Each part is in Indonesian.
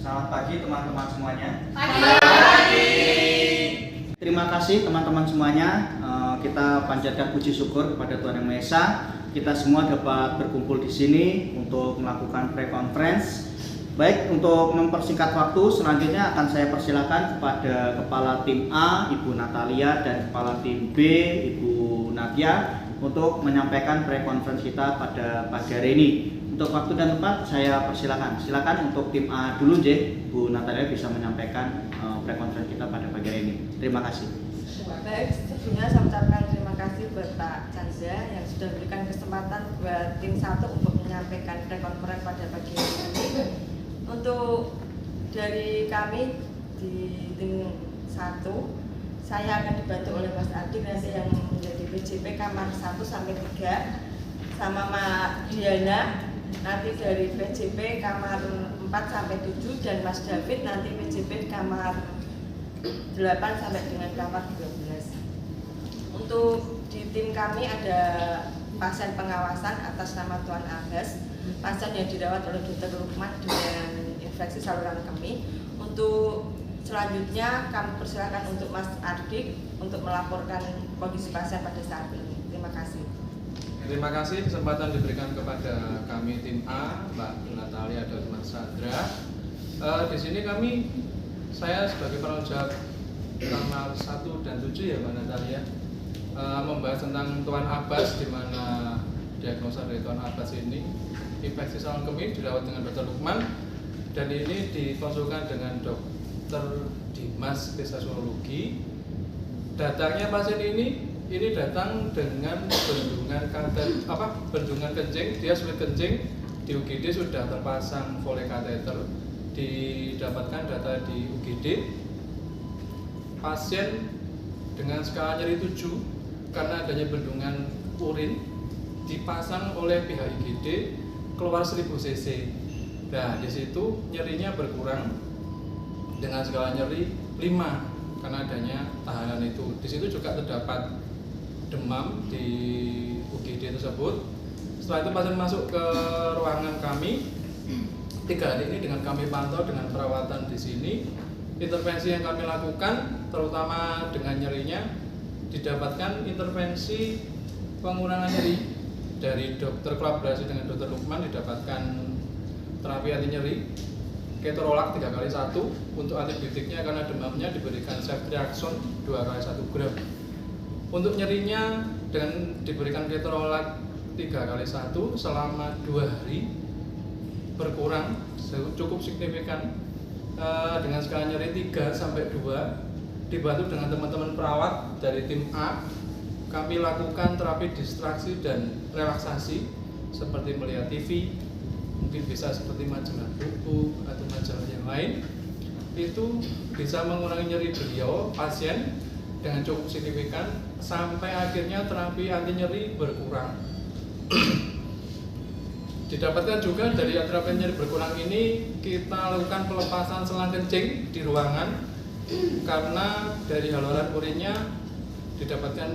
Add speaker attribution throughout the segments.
Speaker 1: Selamat pagi teman-teman semuanya.
Speaker 2: Pagi.
Speaker 1: Terima kasih teman-teman semuanya. Kita panjatkan puji syukur kepada Tuhan Yang Maha Esa. Kita semua dapat berkumpul di sini untuk melakukan pre-conference. Baik, untuk mempersingkat waktu, selanjutnya akan saya persilakan kepada Kepala Tim A, Ibu Natalia, dan Kepala Tim B, Ibu Nadia, untuk menyampaikan pre-conference kita pada pagi hari ini. Untuk waktu dan tempat saya persilakan. Silakan untuk tim A dulu, Bu Natalia bisa menyampaikan pre-conference kita pada pagi hari ini. Terima kasih.
Speaker 2: Baik, sebelumnya saya ucapkan terima kasih buat Pak Chandra yang sudah berikan kesempatan buat tim 1 untuk menyampaikan pre-conference pada pagi hari ini. Untuk dari kami di tim 1, saya akan dibantu oleh Mas Ardi yang menjadi PJP kamar 1 sampai 3 sama Mak Diana nanti dari PJP kamar 4 sampai 7 dan Mas David nanti PJP kamar 8 sampai dengan kamar 12. Untuk di tim kami ada pasien pengawasan atas nama Tuan Abbas, pasien yang dirawat oleh Dr. Lukman dengan infeksi saluran kemih. Untuk selanjutnya kami persilakan untuk Mas Ardik untuk melaporkan kondisi pasien pada saat ini. Terima kasih.
Speaker 3: Terima kasih kesempatan diberikan kepada kami tim A, Mbak Natalia dan Mas Chandra. Di sini saya sebagai penanggung jawab kamar 1 dan 7 ya Mbak Natalia, membahas tentang Tuan Abbas, di mana diagnosa dari Tuan Abbas ini infeksi saluran kemih dirawat dengan Dr. Lukman dan ini dikonsulkan dengan Dr. Dimas Spesialologi. Datangnya pasien ini datang dengan bendungan kencing, dia sulit kencing, di UGD sudah terpasang Foley kateter, didapatkan data di UGD. Pasien dengan skala nyeri 7 karena adanya bendungan urin dipasang oleh pihak IGD keluar 1000 cc. Nah, di situ nyerinya berkurang dengan skala nyeri 5 karena adanya tahanan itu. Di situ juga terdapat demam di UGD tersebut. Setelah itu pasien masuk ke ruangan kami. 3 hari ini dengan kami pantau dengan perawatan di sini. Intervensi yang kami lakukan, terutama dengan nyerinya, didapatkan intervensi pengurangan nyeri dari dokter kolaborasi dengan Dr. Lukman, didapatkan terapi anti nyeri ketorolac 3x1 untuk antibiotiknya karena demamnya diberikan ceftriaxone 2x1 gram. Untuk nyerinya dengan diberikan ketorolac 3x1 selama 2 hari berkurang cukup signifikan dengan skala nyeri 3 sampai 2. Dibantu dengan teman-teman perawat dari tim A, kami lakukan terapi distraksi dan relaksasi seperti melihat TV, mungkin bisa seperti majalah buku atau majalah yang lain. Itu bisa mengurangi nyeri beliau pasien dengan cukup signifikan sampai akhirnya terapi anti nyeri berkurang. Didapatkan juga dari terapi nyeri berkurang ini kita lakukan pelepasan selang kencing di ruangan karena dari haluan urinnya didapatkan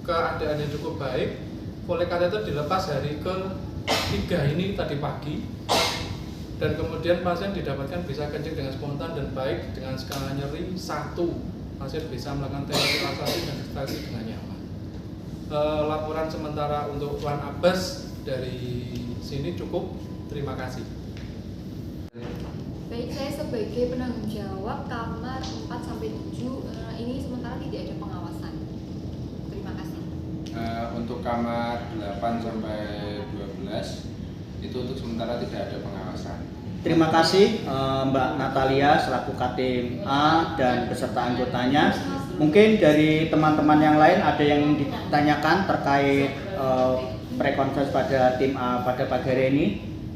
Speaker 3: keadaan yang cukup baik. Foley kateter dilepas hari ke-3 ini tadi pagi dan kemudian pasien didapatkan bisa kencing dengan spontan dan baik dengan skala nyeri 1. Pasien bisa melakukan terapi relaksasi dan distraksi dengan nyaman. Laporan sementara untuk Tuan Abbas dari sini cukup. Terima kasih.
Speaker 4: Baik, saya sebagai penanggung jawab kamar 4 sampai 7 ini sementara tidak ada pengawasan. Terima kasih.
Speaker 5: Untuk kamar 8 sampai 12 itu untuk sementara tidak ada pengawasan.
Speaker 1: Terima kasih Mbak Natalia selaku Katim A dan beserta anggotanya. Mungkin dari teman-teman yang lain ada yang ditanyakan terkait pre-conference pada tim A pada pagi hari ini.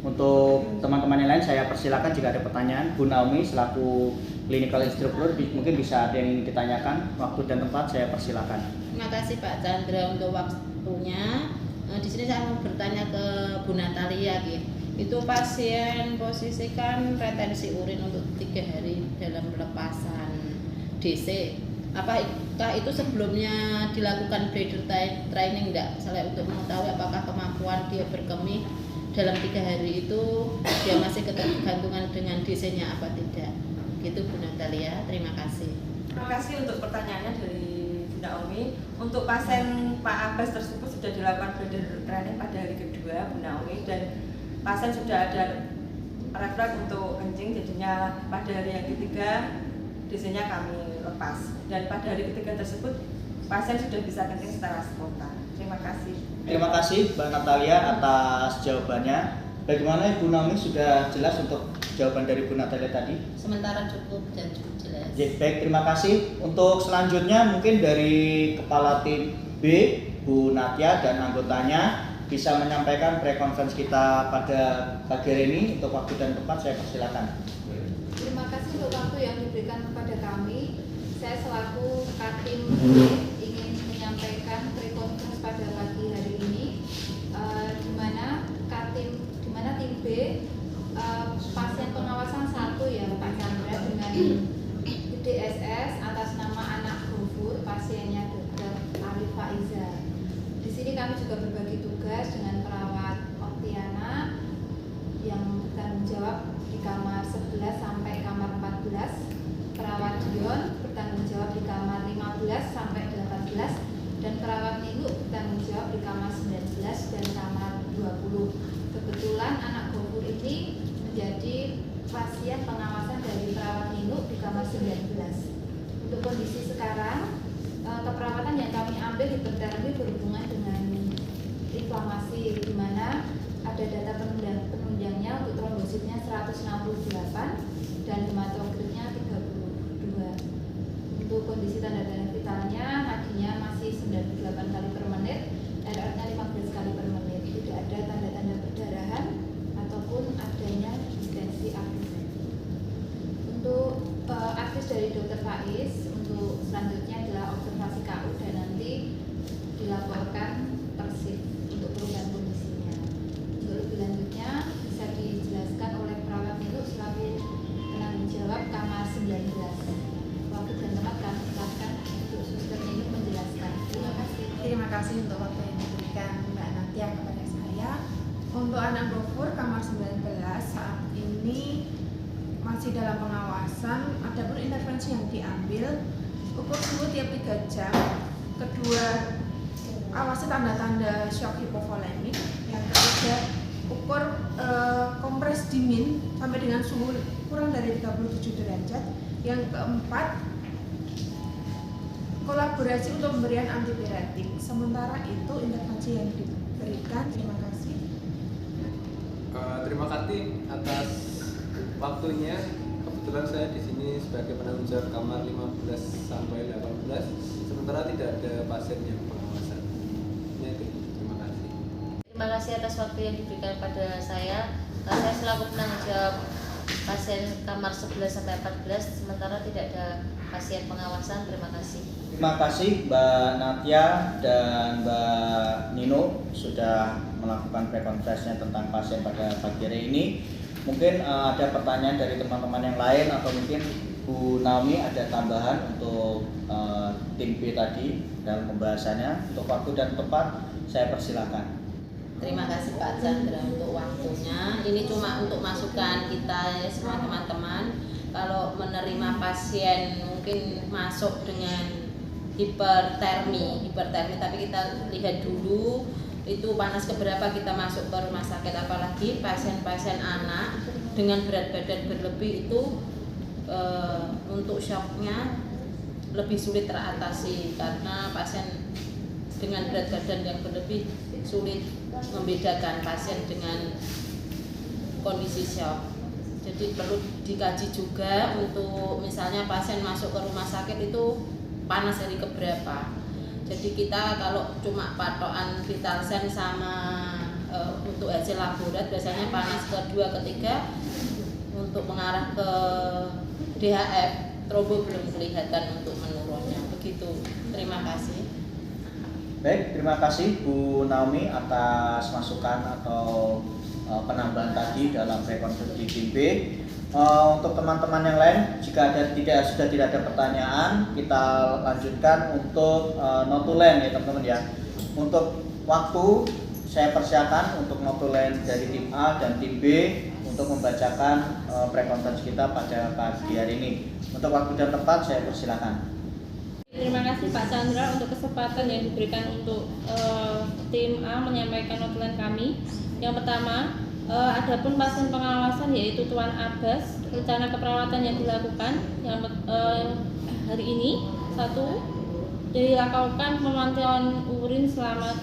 Speaker 1: Untuk teman-teman yang lain saya persilakan jika ada pertanyaan. Bu Naomi selaku clinical instructor mungkin bisa ada yang ditanyakan. Waktu dan tempat saya persilakan.
Speaker 6: Terima kasih Pak Chandra untuk waktunya. Di sini saya mau bertanya ke Bu Natalia gitu. Itu pasien posisikan retensi urin untuk 3 hari dalam pelepasan DC. Apakah itu sebelumnya dilakukan breeder training enggak? Misalnya untuk mengetahui apakah kemampuan dia berkemih dalam 3 hari itu dia masih ketergantungan dengan DC-nya apa tidak. Gitu Bu Natalia, terima kasih.
Speaker 2: Terima kasih untuk pertanyaannya dari Bu Naomi. Untuk pasien Pak Abbas tersebut sudah dilakukan bladder training pada hari kedua Bu Naomi, dan pasien sudah ada refleks untuk kencing, jadinya pada hari yang ketiga DC-nya kami lepas, dan pada hari ketiga tersebut pasien sudah bisa kencing secara spontan. Terima kasih.
Speaker 1: Terima kasih Mbak Natalia atas jawabannya. Bagaimana Ibu Naomi, sudah jelas untuk jawaban dari Bu Natalia tadi?
Speaker 6: Sementara cukup dan cukup jelas.
Speaker 1: Ya, baik, terima kasih. Untuk selanjutnya mungkin dari Kepala Tim B, Bu Natya dan anggotanya bisa menyampaikan pre-conference kita pada pagi hari ini. Untuk waktu dan tempat saya persilakan.
Speaker 4: Terima kasih untuk waktu yang diberikan kepada kami. Saya selaku Katim ingin menyampaikan pre-conference pada pagi hari ini, di mana tim B pasien pengawasan 1 ya Pak Chandra dengan DSS atas nama anak Gofur, pasiennya Dr. Arif Faiza. Di sini kami juga berbagi tugas dengan perawat Oktiana yang bertanggung jawab di kamar 11 sampai kamar 14, perawat Dion bertanggung jawab di kamar 15 sampai 18, dan perawat Ninu bertanggung jawab di kamar 19 dan kamar 20. Kebetulan anak Gofur ini menjadi pasien pengawasan dari perawat Ninu di kamar 19. Untuk kondisi sekarang, keperawatan yang kami ambil hipertermi berhubungan dengan inflamasi, di mana ada data penunjangnya untuk trombositnya 168 dan hematokritnya 32. Untuk kondisi tanda-tanda vitalnya, nadinya masih 98 kali per menit, RR-nya 15 kali per menit. Tidak ada tanda-tanda perdarahan ataupun adanya distensi aktif. Untuk aktif dari Dr. Faiz, untuk selanjutnya adalah observasi KU dan nanti dilaporkan persif untuk perubahan kondisinya. Untuk lebih lanjutnya bisa dijelaskan oleh perawat Ninu selaku penanggung jawab kamar 19. Waktu dan tempat kami silakan untuk Suster Ninu menjelaskan. Terima kasih.
Speaker 7: Terima kasih untuk waktu yang diberikan Mbak Natya kepada saya. Untuk anak Gofur kamar 19 saat ini masih dalam pengawasan. Adapun intervensi yang diambil, ukur suhu tiap 3 jam. Kedua, awasi tanda-tanda shock hipovolemik. Yang ketiga, ukur kompres dingin sampai dengan suhu kurang dari 37 derajat. Yang keempat, kolaborasi untuk pemberian antipiretik. Sementara itu intervensi yang diberikan. Terima kasih.
Speaker 5: Terima kasih atas waktunya. Kebetulan saya di sini sebagai penanggung jawab kamar 15 sampai 18. Sementara tidak ada pasien yang pengawasan. Itu. Terima kasih.
Speaker 6: Terima kasih atas waktu yang diberikan pada saya. Saya selaku penanggung jawab pasien kamar 11 sampai 14, sementara tidak ada pasien pengawasan. Terima kasih.
Speaker 1: Terima kasih Mbak Natya dan Mbak Nino sudah melakukan pre-conference-nya tentang pasien pada pagi hari ini. Mungkin ada pertanyaan dari teman-teman yang lain atau mungkin Bu Naomi ada tambahan untuk tim B tadi dalam pembahasannya. Untuk waktu dan tempat saya persilakan.
Speaker 6: Terima kasih Pak Chandra untuk waktunya. Ini cuma untuk masukan kita ya semua teman-teman. Kalau menerima pasien mungkin masuk dengan hipertermi, tapi kita lihat dulu itu panas keberapa kita masuk ke rumah sakit, apalagi pasien-pasien anak dengan berat badan berlebih itu untuk shocknya lebih sulit teratasi karena pasien dengan berat badan yang berlebih sulit membedakan pasien dengan kondisi shock. Jadi perlu dikaji juga untuk misalnya pasien masuk ke rumah sakit itu panas hari keberapa. Jadi kita kalau cuma patokan vital sign sama untuk hasil laborat biasanya panas kedua ketiga, untuk mengarah ke DHF trombo belum kelihatan untuk menurunnya. Begitu. Terima kasih.
Speaker 1: Baik, terima kasih Bu Naomi atas masukan atau penambahan tadi dalam pre-conference di tim B. Untuk teman-teman yang lain, jika sudah tidak ada pertanyaan, kita lanjutkan untuk notulen ya teman-teman ya. Untuk waktu saya persilakan untuk notulen dari tim A dan tim B untuk membacakan pre-conference kita pada pagi hari ini. Untuk waktu dan tempat saya persilakan.
Speaker 8: Terima kasih Pak Chandra untuk kesempatan yang diberikan untuk tim A menyampaikan notulen kami. Yang pertama, adapun pasien pengawasan yaitu Tuan Abbas, rencana keperawatan yang dilakukan yang hari ini, satu, dilakukan pemantauan urin selama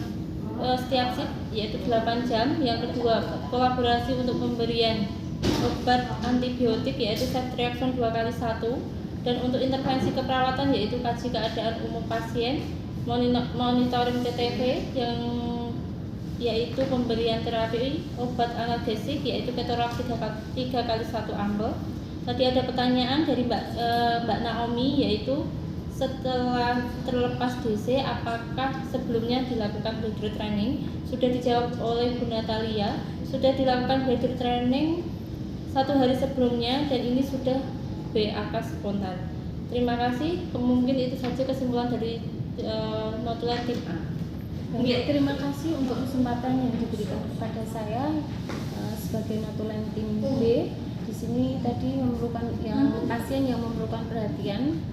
Speaker 8: setiap shift yaitu 8 jam. Yang kedua, kolaborasi untuk pemberian obat antibiotik yaitu ceftriaxone 2x1, dan untuk intervensi keperawatan yaitu kaji keadaan umum pasien, monitoring TTV yang yaitu pemberian terapi obat analgesik yaitu ketoraks 3x1 ampel. Tadi ada pertanyaan dari Mbak Naomi yaitu setelah terlepas DC apakah sebelumnya dilakukan bladder training? Sudah dijawab oleh Bu Natalia, sudah dilakukan bladder training 1 hari sebelumnya dan ini sudah BAK spontan. Terima kasih, mungkin itu saja kesimpulan dari notulen tim A.
Speaker 9: Baik, terima kasih untuk kesempatan yang diberikan kepada saya sebagai notulen tim B. Di sini tadi memerlukan pasien yang memerlukan perhatian.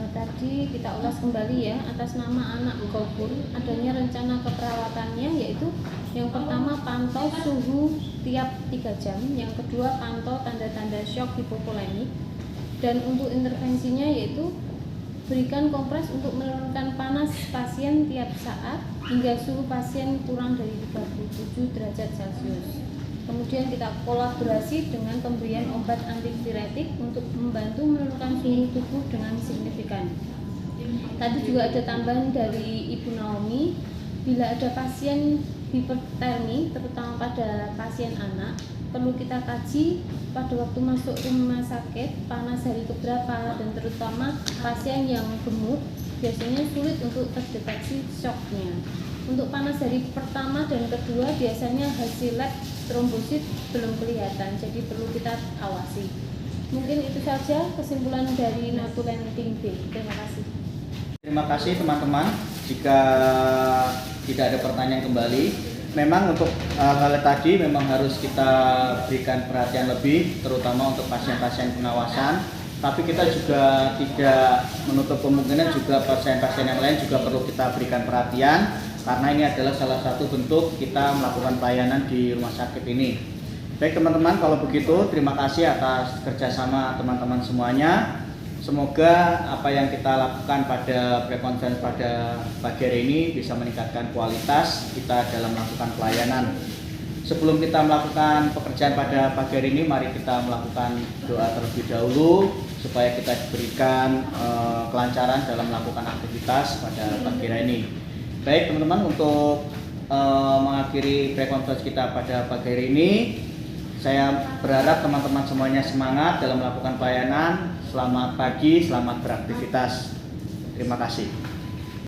Speaker 9: Tadi kita ulas kembali ya atas nama anak Gofur, adanya rencana keperawatannya yaitu yang pertama pantau suhu tiap 3 jam, yang kedua pantau tanda-tanda shock hipovolemik, dan untuk intervensinya yaitu berikan kompres untuk menurunkan panas pasien tiap saat hingga suhu pasien kurang dari 37 derajat Celcius. Kemudian kita kolaborasi dengan pemberian obat antipiretik untuk membantu menurunkan suhu tubuh dengan signifikan. Tadi juga ada tambahan dari Ibu Naomi, bila ada pasien hipertermi terutama pada pasien anak, perlu kita kaji pada waktu masuk rumah sakit panas hari keberapa, dan terutama pasien yang gemuk biasanya sulit untuk terdeteksi shocknya. Untuk panas hari pertama dan kedua biasanya hasil lab trombosit belum kelihatan, jadi perlu kita awasi. Mungkin itu saja kesimpulan dari notulen tim B. Terima kasih.
Speaker 1: Terima kasih teman-teman. Jika tidak ada pertanyaan kembali, memang untuk hal tadi memang harus kita berikan perhatian lebih, terutama untuk pasien-pasien pengawasan. Tapi kita juga tidak menutup kemungkinan juga pasien-pasien yang lain juga perlu kita berikan perhatian, karena ini adalah salah satu bentuk kita melakukan pelayanan di rumah sakit ini. Baik teman-teman, kalau begitu terima kasih atas kerjasama teman-teman semuanya. Semoga apa yang kita lakukan pada pre-conference pada pagi hari ini bisa meningkatkan kualitas kita dalam melakukan pelayanan. Sebelum kita melakukan pekerjaan pada pagi hari ini, mari kita melakukan doa terlebih dahulu supaya kita diberikan kelancaran dalam melakukan aktivitas pada pagi hari ini. Baik teman-teman, untuk mengakhiri pre-conference kita pada pagi hari ini, saya berharap teman-teman semuanya semangat dalam melakukan pelayanan. Selamat pagi, selamat beraktivitas. Terima kasih.